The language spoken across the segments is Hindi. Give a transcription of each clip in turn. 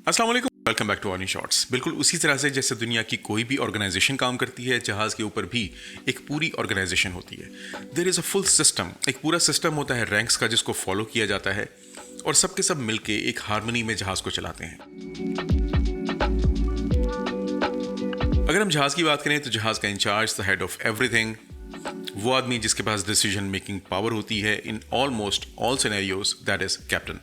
अस्सलाम वालेकुम, welcome back to Oni shorts. बिल्कुल उसी तरह से जैसे दुनिया की कोई भी ऑर्गेनाइजेशन काम करती है, जहाज़ के ऊपर भी एक पूरी ऑर्गेनाइजेशन होती है। There is a full system, एक पूरा सिस्टम होता है रैंक्स का जिसको फॉलो किया जाता है और सबके सब मिलके एक हारमोनी में जहाज़ को चलाते हैं। अगर हम जहाज़ की बात करें तो जहाज़ का in charge, the head of everything, वो आदमी जिसके पास डिसीजन मेकिंग पावर होती है in almost all scenarios, that is captain.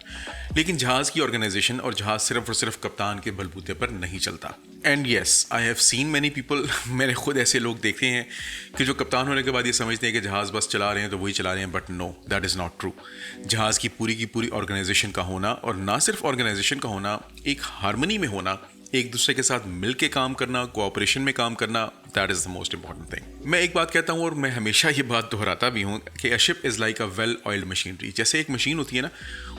लेकिन जहाज की ऑर्गेनाइजेशन और जहाज सिर्फ और सिर्फ कप्तान के बलबूते पर नहीं चलता। And yes, I have seen many people, मैंने खुद ऐसे लोग देखे हैं कि जो कप्तान होने के बाद ये समझते हैं कि जहाज बस चला रहे हैं तो वही चला रहे हैं, but no, that is not true. जहाज की पूरी ऑर्गेनाइजेशन का होना, और ना सिर्फ ऑर्गेनाइजेशन का होना, एक हारमनी में होना, एक दूसरे के साथ मिलके काम करना, कोऑपरेशन में काम करना, that is the most important thing. मैं एक बात कहता हूँ और मैं हमेशा ये बात दोहराता भी हूँ कि a ship is like a well oiled machinery. जैसे एक मशीन होती है ना,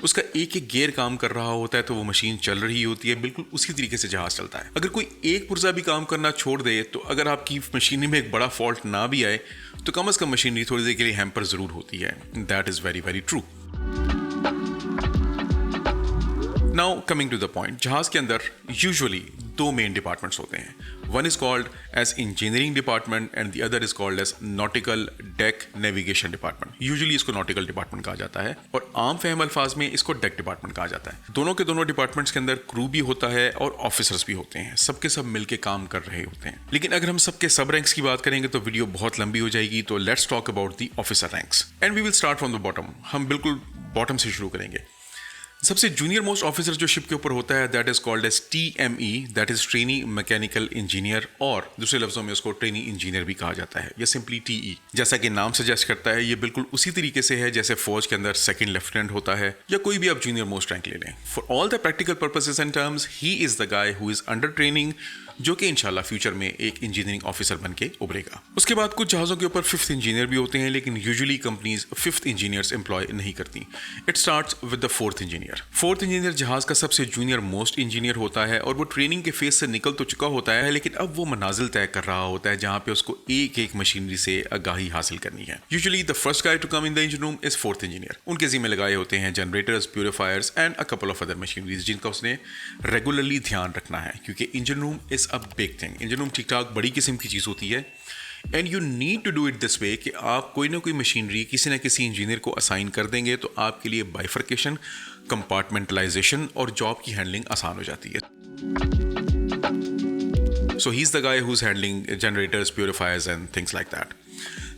उसका एक एक गियर काम कर रहा होता है तो वो मशीन चल रही होती है, बिल्कुल उसी तरीके से जहाज चलता है। अगर कोई एक पुर्जा भी काम करना छोड़ दे, तो अगर आपकी मशीनरी में एक बड़ा फॉल्ट ना भी आए तो कम अज़ कम मशीनरी थोड़ी देर के लिए हैम्पर ज़रूर होती है। That is very very true. Now coming to the point, जहाज के अंदर यूजुअली दो मेन डिपार्टमेंट्स होते हैं। One is called as engineering department and the other is called as nautical deck navigation department. Usually इसको नॉटिकल डिपार्टमेंट कहा जाता है और आम फहम अल्फाज में इसको डेक डिपार्टमेंट कहा जाता है। दोनों के दोनों डिपार्टमेंट्स के अंदर क्रू भी होता है और ऑफिसर्स भी होते हैं, सबके सब मिलके काम कर रहे होते हैं। लेकिन अगर हम सबके सब रैंक्स की बात करेंगे तो वीडियो बहुत लंबी हो जाएगी, तो let's talk about the officer ranks and we will start from the bottom. हम बिल्कुल बॉटम से शुरू करेंगे। सबसे जूनियर मोस्ट ऑफिसर जो शिप के ऊपर होता है, that is called as TME, that is trainee mechanical engineer, और दूसरे लफ्जों में उसको ट्रेनी इंजीनियर भी कहा जाता है या सिंपली TE। जैसा कि नाम सजेस्ट करता है, ये बिल्कुल उसी तरीके से है जैसे फौज के अंदर सेकंड लेफ्टिनेंट होता है या कोई भी आप जूनियर मोस्ट रैंक ले लें। For all the practical purposes and terms, he is the guy who is under training, जो कि इंशाल्लाह फ्यूचर में एक इंजीनियरिंग ऑफिसर बन के उभरेगा। उसके बाद कुछ जहाज़ों के ऊपर फिफ्थ इंजीनियर भी होते हैं, लेकिन usually companies fifth engineers employ नहीं करती। It starts with the fourth engineer. Fourth engineer जहाज का सबसे जूनियर मोस्ट इंजीनियर होता है और वो ट्रेनिंग के फेज से निकल तो चुका होता है, लेकिन अब वो मनाजिल तय कर रहा होता है जहां पे उसको एक एक मशीनरी से आगाही हासिल करनी है। Usually the first guy to come in the engine room is fourth engineer. उनके जिम्मे लगाए होते हैं generators, purifiers and a couple of other machineries जिनका उसने रेगुलरली ध्यान रखना है, क्योंकि engine room is a big thing. Engine room ठीक ठाक बड़ी किस्म की चीज़ होती है and you need to do it this way कि आप कोई ना कोई मशीनरी किसी ना किसी इंजीनियर को असाइन कर देंगे तो आपके लिए बाइफर्केशन, कंपार्टमेंटलाइजेशन और जॉब की हैंडलिंग आसान हो जाती है। So he is the guy who is handling generators, purifiers and things like that.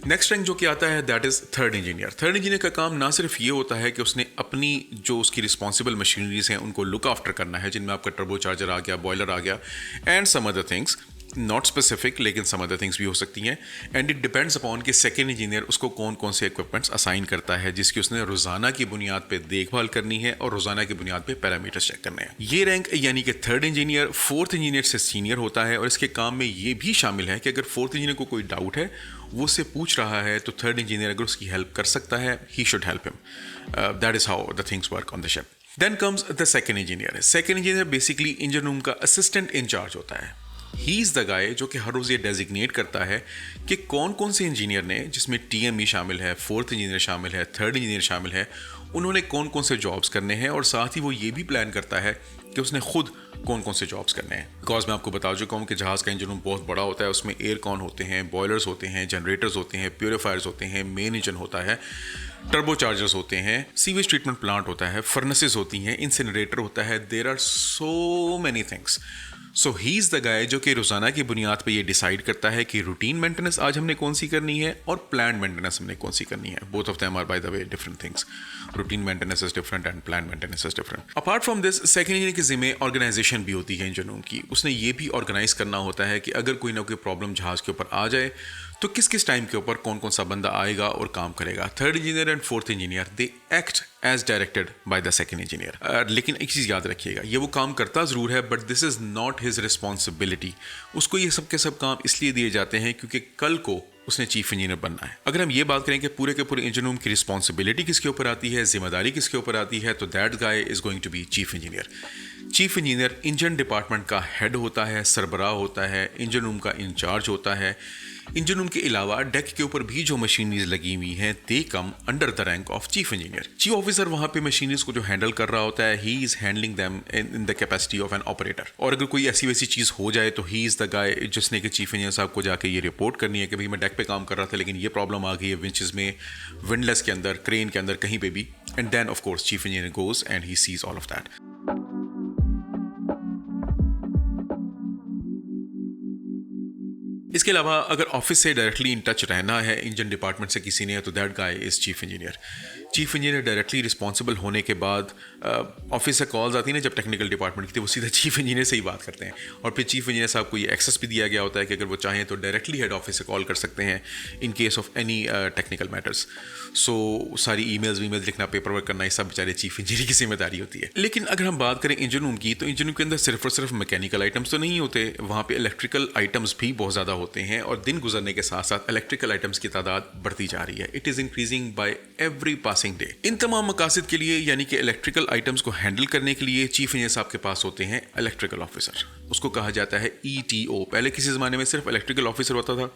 Next rank जो कि आता है, that is third engineer. Third engineer का काम ना सिर्फ ये होता है कि उसने अपनी जो उसकी रिस्पॉन्सिबल मशीनरीज हैं उनको लुक आफ्टर करना है, जिनमें आपका टर्बो चार्जर आ गया, बॉयलर आ गया and some other things, not specific लेकिन सम अदर थिंग्स भी हो सकती हैं। एंड इट डिपेंड्स अपॉन कि सेकेंड इंजीनियर उसको कौन कौन से इक्विपमेंट्स असाइन करता है जिसकी उसने रोजाना की बुनियाद पे देखभाल करनी है और रोजाना की बुनियाद पे पैरामीटर्स चेक करने हैं। ये रैंक यानी कि थर्ड इंजीनियर फोर्थ इंजीनियर से सीनियर होता है और इसके काम में ये भी शामिल है कि अगर फोर्थ इंजीनियर को कोई डाउट है, वो उससे पूछ रहा है, तो थर्ड इंजीनियर अगर उसकी हेल्प कर सकता है, he should help him. That is how the things work on the ship. Then comes the second engineer. Second engineer basically engine room का असिस्टेंट इंचार्ज होता है। ही इज़ द गाय जो कि हर रोज़ ये डेजिग्नेट करता है कि कौन कौन से इंजीनियर ने, जिसमें TME शामिल है, फोर्थ इंजीनियर शामिल है, थर्ड इंजीनियर शामिल है, उन्होंने कौन कौन से जॉब्स करने हैं, और साथ ही वो ये भी प्लान करता है कि उसने खुद कौन कौन से जॉब्स करने हैं। बिकॉज मैं आपको बता चुका हूँ कि जहाज़ का इंजन रूम बहुत बड़ा होता है, उसमें एयर कॉन होते हैं, बॉयलर्स होते हैं, जनरेटर्स होते हैं, प्यूरिफायर्स होते हैं, मेन इंजन होता है, टर्बो चार्जर्स होते हैं, सीवेज ट्रीटमेंट प्लांट होता है, फर्नेसेस होती हैं, इंसिनरेटर होता है, there are so many things. So he is the guy जो कि रोज़ाना की बुनियाद पे ये डिसाइड करता है कि रूटीन मेंटेनेंस आज हमने कौन सी करनी है और प्लान मेंटेनेंस हमने कौन सी करनी है। Both of them are by the way different things. Routine maintenance is different and plan maintenance is different. Apart from this, second engineer के जिम्मे ऑर्गेनाइजेशन भी होती है इंजन रूम की। उसने ये भी ऑर्गेनाइज करना होता है कि अगर कोई ना कोई प्रॉब्लम जहाज़ के ऊपर आ जाए तो किस किस टाइम के ऊपर कौन कौन सा बंदा आएगा और काम करेगा। Third engineer and fourth engineer they act as directed by the second engineer. लेकिन एक चीज़ याद रखिएगा, ये वो काम करता ज़रूर है but this is not his responsibility. उसको ये सब के सब काम इसलिए दिए जाते हैं क्योंकि कल को उसने चीफ इंजीनियर बनना है। अगर हम ये बात करें कि पूरे के पूरे इंजन रूम की रिस्पॉन्सिबिलिटी किसके ऊपर आती है, जिम्मेदारी किसके ऊपर आती है, तो that guy is going to be chief engineer. Chief engineer engine department का हेड होता है, सरबराह होता है, इंजन रूम का इंचार्ज होता है। इंजन रूम के अलावा डेक के ऊपर भी जो मशीनरीज लगी हुई हैं they come under the rank of chief engineer. Chief officer वहां पे मशीनरीज को जो हैंडल कर रहा होता है, he is handling them in the capacity of an operator. और अगर कोई ऐसी वैसी चीज हो जाए तो ही इज द गाय जिसने कि चीफ इंजीनियर साहब को जाके ये रिपोर्ट करनी है कि भाई मैं डेक पे काम कर रहा था लेकिन ये प्रॉब्लम आ गई है विंचेस में, विंडलेस के अंदर, क्रेन के अंदर, कहीं पे भी। And then of course chief engineer goes and he sees all of that. इसके अलावा अगर ऑफिस से डायरेक्टली इन टच रहना है इंजन डिपार्टमेंट से किसी ने, तो that guy is chief engineer. Chief engineer directly responsible होने के बाद ऑफिस से कॉल्स आती हैं ना जब टेक्निकल डिपार्टमेंट की, तो वो सीधा चीफ इंजीनियर से ही बात करते हैं। और फिर चीफ इंजीनियर साहब को ये एक्सेस भी दिया गया होता है कि अगर वो चाहें तो डायरेक्टली हेड ऑफिस से कॉल कर सकते हैं in case of any technical matters. So सारी ईमेल्स वीमेल्स लिखना, पेपर वर्क करना, ये सब बेचारे चीफ इंजीनियर की जिम्मेदारी होती है। लेकिन अगर हम बात करें इंजन रूम की, तो इंजन रूम के अंदर सिर्फ और सिर्फ मैकेनिकल आइटम्स तो नहीं होते, वहाँ पे इलेक्ट्रिकल आइटम्स भी बहुत ज़्यादा होते हैं। और दिन गुजरने के साथ साथ इलेक्ट्रिकल आइटम्स की तादाद बढ़ती जा रही है। It is increasing by every passing day. इन तमाम मकासद के लिए, यानी कि इलेक्ट्रिकल आइटम्स को हैंडल करने के लिए चीफ इंजीनियर साहब के पास होते हैं इलेक्ट्रिकल ऑफिसर। उसको कहा जाता है ETO। पहले किसी ज़माने में सिर्फ इलेक्ट्रिकल ऑफिसर होता था,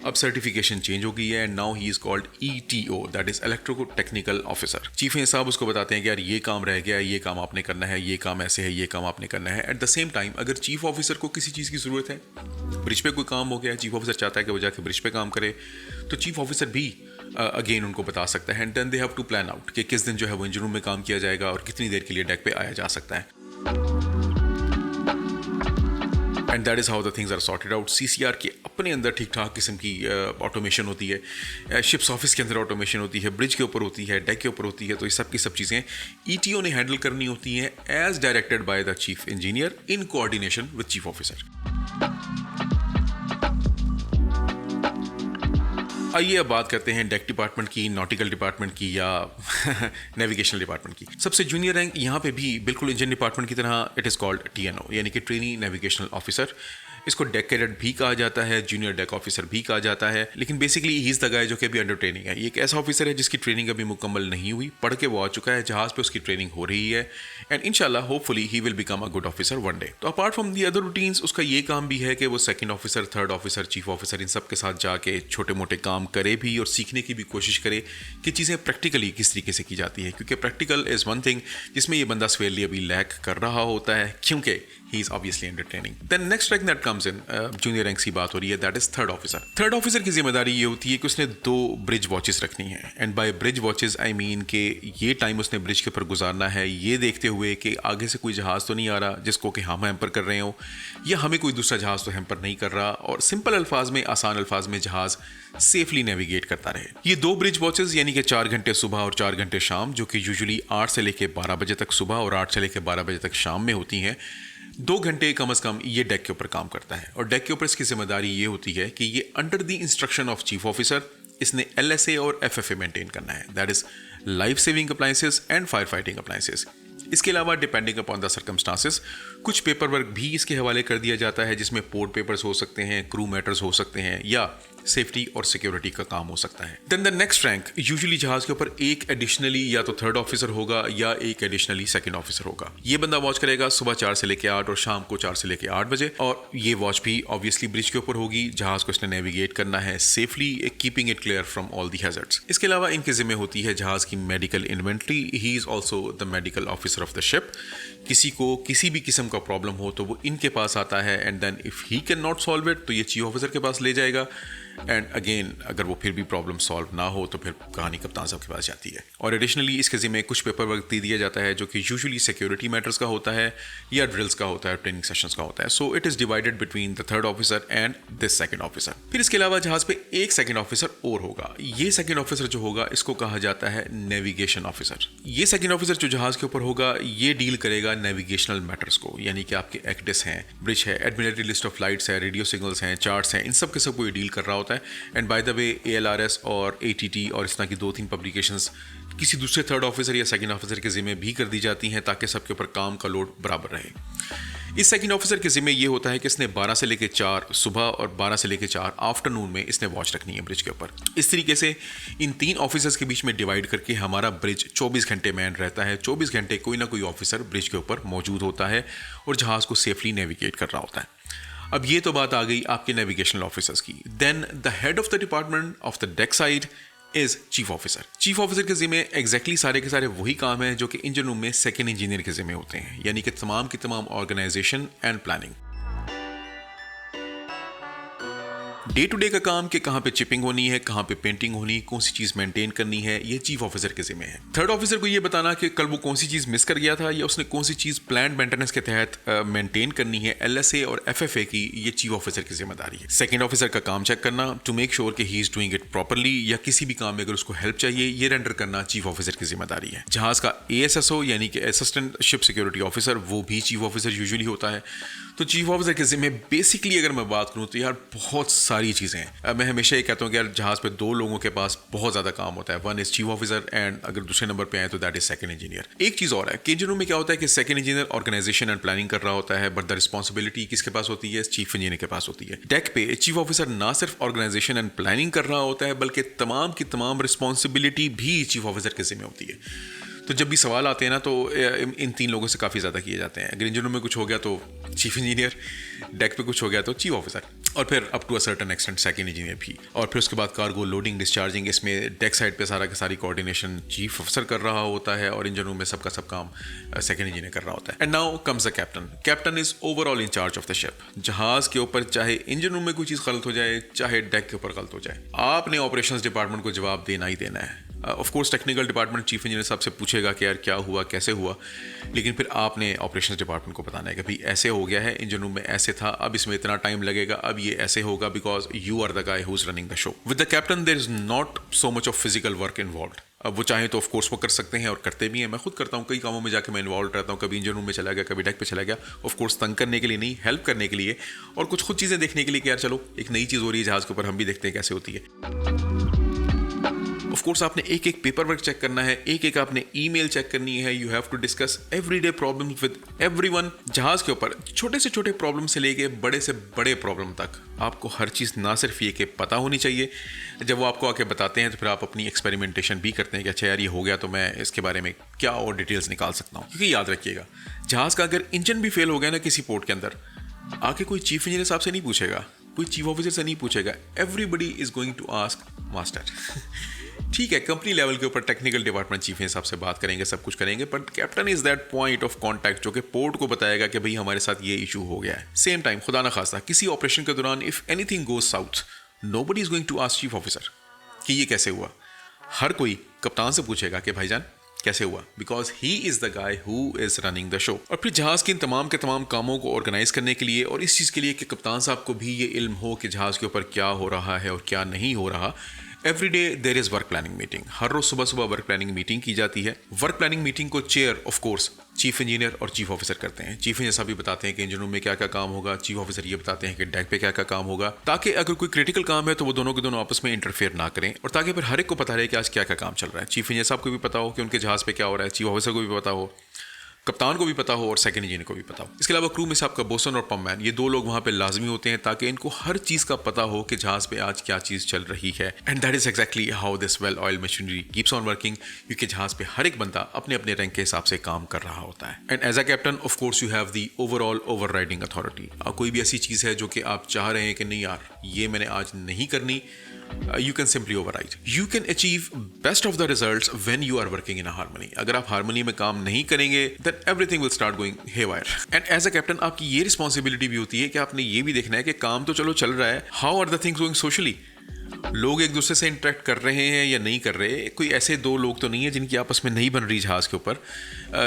अब सर्टिफिकेशन चेंज हो गई है and now he is called ETO, that is electro technical officer. Chief engineer साहब उसको बताते हैं कि यार ये काम रह गया है, ये काम आपने करना है, ये काम ऐसे है, ये काम आपने करना है। एट द सेम टाइम अगर चीफ ऑफिसर को किसी चीज़ की ज़रूरत है, ब्रिज पे कोई काम हो गया, चीफ ऑफिसर चाहता है कि वो जाके ब्रिज पे काम करे, तो चीफ ऑफिसर भी अगेन उनको बता सकता है। And then they have to plan out कि किस दिन जो है वो इंजन रूम में काम किया जाएगा और कितनी देर के लिए डेक पे आया जा सकता है। And that is how the things are sorted out. CCR के अपने अंदर ठीक ठाक किस्म की ऑटोमेशन होती है, शिप्स ऑफिस के अंदर ऑटोमेशन होती है, ब्रिज के ऊपर होती है, डेक के ऊपर होती है। तो ये सब की सब चीज़ें ETO ने हैंडल करनी होती हैं as directed by the chief engineer in coordination with chief officer. आइए अब बात करते हैं डेक डिपार्टमेंट की, नॉटिकल डिपार्टमेंट की या नेविगेशनल डिपार्टमेंट की। सबसे जूनियर रैंक यहाँ पे भी बिल्कुल इंजन डिपार्टमेंट की तरह इट इज़ कॉल्ड TNO, यानी कि ट्रेनी नेविगेशनल ऑफिसर। इसको डेक कैडेट भी कहा जाता है, जूनियर डेक ऑफिसर भी कहा जाता है, लेकिन basically he is the guy जो कि अभी अंडर ट्रेनिंग है। ये एक ऐसा ऑफिसर है जिसकी ट्रेनिंग अभी मुकम्मल नहीं हुई, पढ़ के वो आ चुका है, जहाज़ पे उसकी ट्रेनिंग हो रही है एंड इंशाल्लाह hopefully he will become a good officer one day. तो apart from the other routines उसका ये काम भी है कि वो second officer, third officer, chief officer इन सब के साथ जाके छोटे मोटे काम करे भी और सीखने की भी कोशिश करे कि चीज़ें प्रैक्टिकली किस तरीके से की जाती है, क्योंकि प्रैक्टिकल इज़ वन थिंग जिसमें ये बंदा स्वेयरली अभी लैक कर रहा होता है क्योंकि he is obviously under training. Then next rank that comes in, junior rank की बात हो रही है, that is third officer. Third officer की जिम्मेदारी ये होती है कि उसने 2 ब्रिज वॉचेस रखनी है। And by bridge watches I mean कि ये टाइम उसने ब्रिज के ऊपर गुजारना है ये देखते हुए कि आगे से कोई जहाज़ तो नहीं आ रहा जिसको कि हम हैम्पर कर रहे हो, या हमें कोई दूसरा जहाज़ तो हैम्पर नहीं कर रहा, और सिंपल अल्फाज में, आसान अल्फाज में जहाज़ सेफली नेविगेट करता रहे। ये 2 ब्रिज वॉचेस यानी कि 4 घंटे सुबह और 4 घंटे शाम, जो कि यूजुअली 8 से लेकर 12 बजे तक सुबह और 8 से लेकर 12 बजे तक शाम में होती हैं, 2 घंटे कम अज़ कम ये डेक के ऊपर काम करता है। और डेक के ऊपर इसकी जिम्मेदारी ये होती है कि ये under the instruction of chief officer इसने LSA और FFA मेंटेन करना है, that is life saving appliances and fire fighting appliances. इसके अलावा डिपेंडिंग अपॉन द सर्कमस्टांसेस कुछ पेपर वर्क भी इसके हवाले कर दिया जाता है, जिसमें पोर्ट पेपर्स हो सकते हैं, क्रू मैटर्स हो सकते हैं, या सेफ्टी और सिक्योरिटी का काम हो सकता है। Then the next rank usually जहाज के ऊपर एक एडिशनली या तो थर्ड ऑफिसर होगा या एक एडिशनली सेकंड ऑफिसर होगा। ये बंदा वॉच करेगा सुबह 4 से लेकर 8 और शाम को 4 से लेकर 8 बजे, और ये वॉच भी ऑब्वियसली ब्रिज के ऊपर होगी, जहाज को इसने नेविगेट करना है safely, keeping it clear from all the hazards. इसके अलावा इनके जिम्मे होती है जहाज की medical inventory, he is also the medical officer of the ship. किसी को किसी भी किस्म का प्रॉब्लम हो तो वो इनके पास आता है, and then if he can not solve it तो ये चीफ ऑफिसर के पास ले जाएगा, एंड अगेन अगर वो फिर भी प्रॉब्लम सॉल्व ना हो तो फिर कहानी कप्तान साहब के पास जाती है। और एडिशनली इसके ज़िम्मे कुछ पेपर वर्क दे दिया जाता है जो कि यूजुअली सिक्योरिटी मैटर्स का होता है या ड्रिल्स का होता है, ट्रेनिंग सेशंस का होता है। So it is divided between the third officer and this second officer. फिर इसके अलावा जहाज पे एक सेकंड ऑफिसर और होगा। ये सेकंड ऑफिसर जो होगा इसको कहा जाता है नेविगेशन ऑफिसर। ये सेकंड ऑफिसर जो जहाज के ऊपर होगा ये डील करेगा नेविगेशनल मैटर्स को, यानी कि आपके एक्डिस हैं, ब्रिज है, एडमिरल्टी लिस्ट ऑफ फ्लाइट्स है, रेडियो सिग्नल्स हैं, चार्ट्स हैं, इन सब के सब को ये डील कर रहा होता होता है। And bye the way ALRS और ATT और इस तरह की 2-3 पब्लिकेशंस किसी दूसरे थर्ड ऑफिसर या सेकंड ऑफिसर के ज़िम्मे भी कर दी जाती हैं ताकि सबके ऊपर काम का लोड बराबर रहे। इस सेकंड ऑफिसर के ज़िम्मे ये होता है कि इसने 12 से लेकर 4 सुबह और 12 से लेकर 4 आफ्टरनून में इसने वॉच रखनी है ब्रिज के ऊपर। इस तरीके से इन 3 ऑफिसर्स के बीच में डिवाइड करके हमारा ब्रिज 24 घंटे मैन रहता है। 24 घंटे कोई ना कोई ऑफिसर ब्रिज के ऊपर मौजूद होता है और जहाज़ को सेफली नेविगेट कर रहा होता है। अब ये तो बात आ गई आपके नेविगेशनल ऑफिसर्स की। Then the head of the department of the deck side is chief officer. Chief officer के ज़िम्मे एग्जैक्टली सारे के सारे वही काम है जो कि इंजन रूम में सेकंड इंजीनियर के ज़िम्मे होते हैं, यानी कि तमाम की तमाम organisation and planning. Day to day का काम कि कहाँ पे चिपिंग होनी है, कहाँ पे पेंटिंग होनी, कौन सी चीज़ मेंटेन करनी है, ये चीफ ऑफिसर के ज़िम्मे है। थर्ड ऑफिसर को ये बताना कि कल वो कौन सी चीज़ मिस कर गया था या उसने कौन सी चीज़ प्लान मेंटेनेंस के तहत मेंटेन करनी है, LSA और FFA की, ये चीफ ऑफिसर की जिम्मेदारी है। सेकेंड ऑफिसर का काम चेक करना टू मेक श्योर कि he is doing it properly, या किसी भी काम में अगर उसको हेल्प चाहिए ये रेंडर करना चीफ ऑफिसर की जिम्मेदारी है। जहाज़ का ASSO यानी कि असिस्टेंट शिप सिक्योरिटी ऑफिसर, वो भी चीफ ऑफिसर यूजुअली होता है। तो चीफ ऑफिसर के ज़िम्मे बेसिकली अगर मैं बात करूँ तो यार बहुत सारी चीज़ें हैं। मैं हमेशा ये कहता हूँ कि यार जहाज़ पे 2 लोगों के पास बहुत ज़्यादा काम होता है। One is chief officer and अगर दूसरे नंबर पे आए तो दैट इज़ सेकंड इंजीनियर। एक चीज़ और है कि इंजन रूम में क्या होता है कि second engineer organisation and planning कर रहा होता है, बट द रिस्पॉन्सिबिलिटी किसके पास होती है? चीफ इंजीनियर के पास होती है। डेक पे चीफ ऑफिसर ना सिर्फ ऑर्गेनाइजेशन एंड प्लानिंग कर रहा होता है बल्कि तमाम की तमाम रिस्पॉन्सिबिलिटी भी चीफ ऑफिसर के ज़िम्मे होती है। तो जब भी सवाल आते हैं ना तो इन 3 लोगों से काफ़ी ज़्यादा किए जाते हैं। अगर इंजन रूम में कुछ हो गया तो चीफ इंजीनियर, डेक पे कुछ हो गया तो चीफ ऑफिसर, और फिर up to a certain extent second engineer भी। और फिर उसके बाद कार्गो लोडिंग डिस्चार्जिंग, इसमें डेक साइड पे सारा का सारी कोऑर्डिनेशन चीफ ऑफिसर कर रहा होता है और इंजन रूम में सबका सब काम सेकंड इंजीनियर कर रहा होता है। And now comes the captain. Captain is overall in charge of the ship. जहाज़ के ऊपर चाहे इंजन रूम में कोई चीज़ गलत हो जाए, चाहे डेक के ऊपर गलत हो जाए, आपने ऑपरेशंस डिपार्टमेंट को जवाब देना ही देना है। Of course technical department chief engineer साहब से पूछेगा कि यार क्या हुआ, कैसे हुआ, लेकिन फिर आपने ऑपरेशंस डिपार्टमेंट को बताना है कि भाई ऐसे हो गया है, इंजन रूम में ऐसे था, अब इसमें इतना टाइम लगेगा, अब ये ऐसे होगा because you are the guy who is running the show. With the captain there is not so much of physical work involved. अब वो चाहे तो ऑफ कोर्स वो कर सकते हैं और करते भी हैं। मैं खुद करता हूँ, कई कामों में जाके मैं इन्वॉल्व रहता हूँ। कभी इंजन रूम में चला गया, कभी डेक पे चला गया, ऑफ कोर्स तंग करने के लिए नहीं, हेल्प करने के लिए और कुछ खुद चीज़ें देखने के लिए कि यार चलो एक नई चीज़ हो रही है जहाज़ के ऊपर, हम भी देखते हैं कैसे होती है। ऑफ कोर्स आपने एक एक पेपर वर्क चेक करना है, एक एक आपने ईमेल चेक करनी है। You have to discuss everyday problems with everyone. जहाज़ के ऊपर छोटे से छोटे प्रॉब्लम से लेके बड़े से बड़े प्रॉब्लम तक आपको हर चीज़ ना सिर्फ ये कि पता होनी चाहिए, जब वो आपको आके बताते हैं तो फिर आप अपनी एक्सपेरिमेंटेशन भी करते हैं कि अच्छा यार ये हो गया तो मैं इसके बारे में क्या और डिटेल्स निकाल सकता हूँ। क्योंकि याद रखिएगा, जहाज़ का अगर इंजन भी फेल हो गया ना किसी पोर्ट के अंदर, आके कोई चीफ इंजीनियर साहब से नहीं पूछेगा, कोई चीफ ऑफिसर से नहीं पूछेगा, everybody is going to ask master. ठीक है, कंपनी लेवल के ऊपर टेक्निकल डिपार्टमेंट चीफ इंजीनियर साहब से बात करेंगे, सब कुछ करेंगे, but captain is that point of contact जो कि पोर्ट को बताएगा कि भाई हमारे साथ ये इशू हो गया है। सेम टाइम खुदा ना खास्ता किसी ऑपरेशन के दौरान if anything goes south, nobody is going to ask chief officer कि ये कैसे हुआ। हर कोई कप्तान से पूछेगा कि भाईजान कैसे हुआ, because he is the guy who is running the show. और फिर जहाज के इन तमाम के तमाम कामों को ऑर्गेनाइज करने के लिए और इस चीज़ के लिए कि कप्तान साहब को भी ये इल्म हो कि जहाज के ऊपर क्या हो रहा है और क्या नहीं हो रहा, every day there is work planning meeting. हर रोज सुबह सुबह वर्क प्लानिंग मीटिंग की जाती है। वर्क प्लानिंग मीटिंग को chair of course chief engineer और चीफ ऑफिसर करते हैं। चीफ इंजीनियर साहब भी बताते हैं कि इंजन रूम में क्या क्या काम होगा, चीफ ऑफिसर ये बताते हैं कि डेक पे क्या क्या काम होगा, ताकि अगर कोई क्रिटिकल काम है तो वो दोनों के दोनों आपस में इंटरफेयर ना करें और ताकि फिर हर एक को पता रहे कि आज क्या क्या काम चल रहा है। चीफ इंजीनियर साहब को भी पता हो कि उनके जहाज पे क्या हो रहा है, चीफ ऑफिसर को भी पता हो, कप्तान को भी पता हो और सेकंड इंजीनियर को भी पता हो। इसके अलावा क्रू में से आपका बोसन और पम्पमैन, ये 2 लोग वहाँ पे लाजमी होते हैं ताकि इनको हर चीज़ का पता हो कि जहाज़ पे आज क्या चीज़ चल रही है। And that is exactly how this well oil machinery keeps on working, क्योंकि जहाज़ पे हर एक बंदा अपने अपने रैंक के हिसाब से काम कर रहा होता है। And as a captain of course you have the overall overriding authority. कोई भी ऐसी चीज़ है जो कि आप चाह रहे हैं कि नहीं यार ये मैंने आज नहीं करनी, you can simply override. You can achieve best of the results when you are working in a harmony. अगर आप हारमोनी में काम नहीं करेंगे then everything will start going haywire. And as a captain आपकी ये रिस्पॉन्सिबिलिटी भी होती है कि आपने ये भी देखना है कि काम तो चलो चल रहा है, how are the things going socially? लोग एक दूसरे से इंटरेक्ट कर रहे हैं या नहीं कर रहे। कोई ऐसे 2 लोग तो नहीं है जिनकी आपस में नहीं बन रही जहाज़ के ऊपर।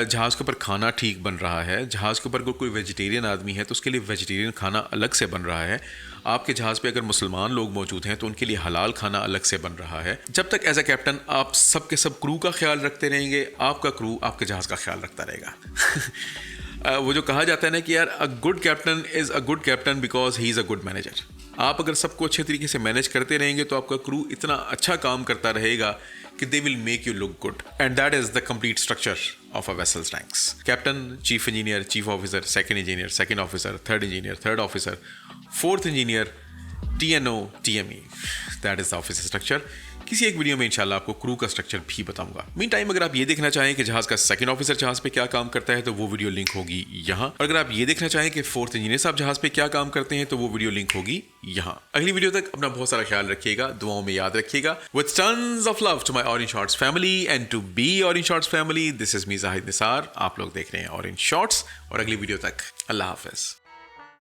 जहाज़ के ऊपर खाना ठीक बन रहा है। जहाज़ के ऊपर कोई वेजिटेरियन आदमी है तो उसके लिए वेजिटेरियन खाना अलग से बन रहा है। आपके जहाज़ पे अगर मुसलमान लोग मौजूद हैं तो उनके लिए हलाल खाना अलग से बन रहा है। जब तक एज अ कैप्टन आप सब के सब क्रू का ख्याल रखते रहेंगे, आपका क्रू आपके जहाज़ का ख्याल रखता रहेगा। वो जो कहा जाता है ना कि यार a good captain is a good captain because he is a good manager. आप अगर सबको अच्छे तरीके से मैनेज करते रहेंगे तो आपका क्रू इतना अच्छा काम करता रहेगा कि they will make you look good, and that is the complete structure of a vessels ranks. Captain, chief engineer, chief officer, second engineer, second officer, third engineer, third officer, fourth engineer, TNO, TME. That is the officer structure. किसी एक वीडियो में इंशाल्लाह आपको क्रू का स्ट्रक्चर भी बताऊंगा. मीन टाइम अगर आप ये देखना चाहें कि जहाज का सेकंड ऑफिसर जहाज पे क्या काम करता है तो वो वीडियो लिंक होगी यहाँ. और अगर आप ये देखना चाहें कि फोर्थ इंजीनियर साहब जहाज पे क्या काम करते हैं तो वो वीडियो लिंक होगी यहाँ. अगली वीडियो तक अपना बहुत सारा ख्याल रखिएगा, दुआओं में याद रखिएगा. With tons of love to my orange shorts family and to be orange shorts family, this is me Zahid Nisar. आप लोग देख रहे हैं ऑरेंज शॉर्ट्स, और अगली वीडियो तक अल्लाह हाफिज.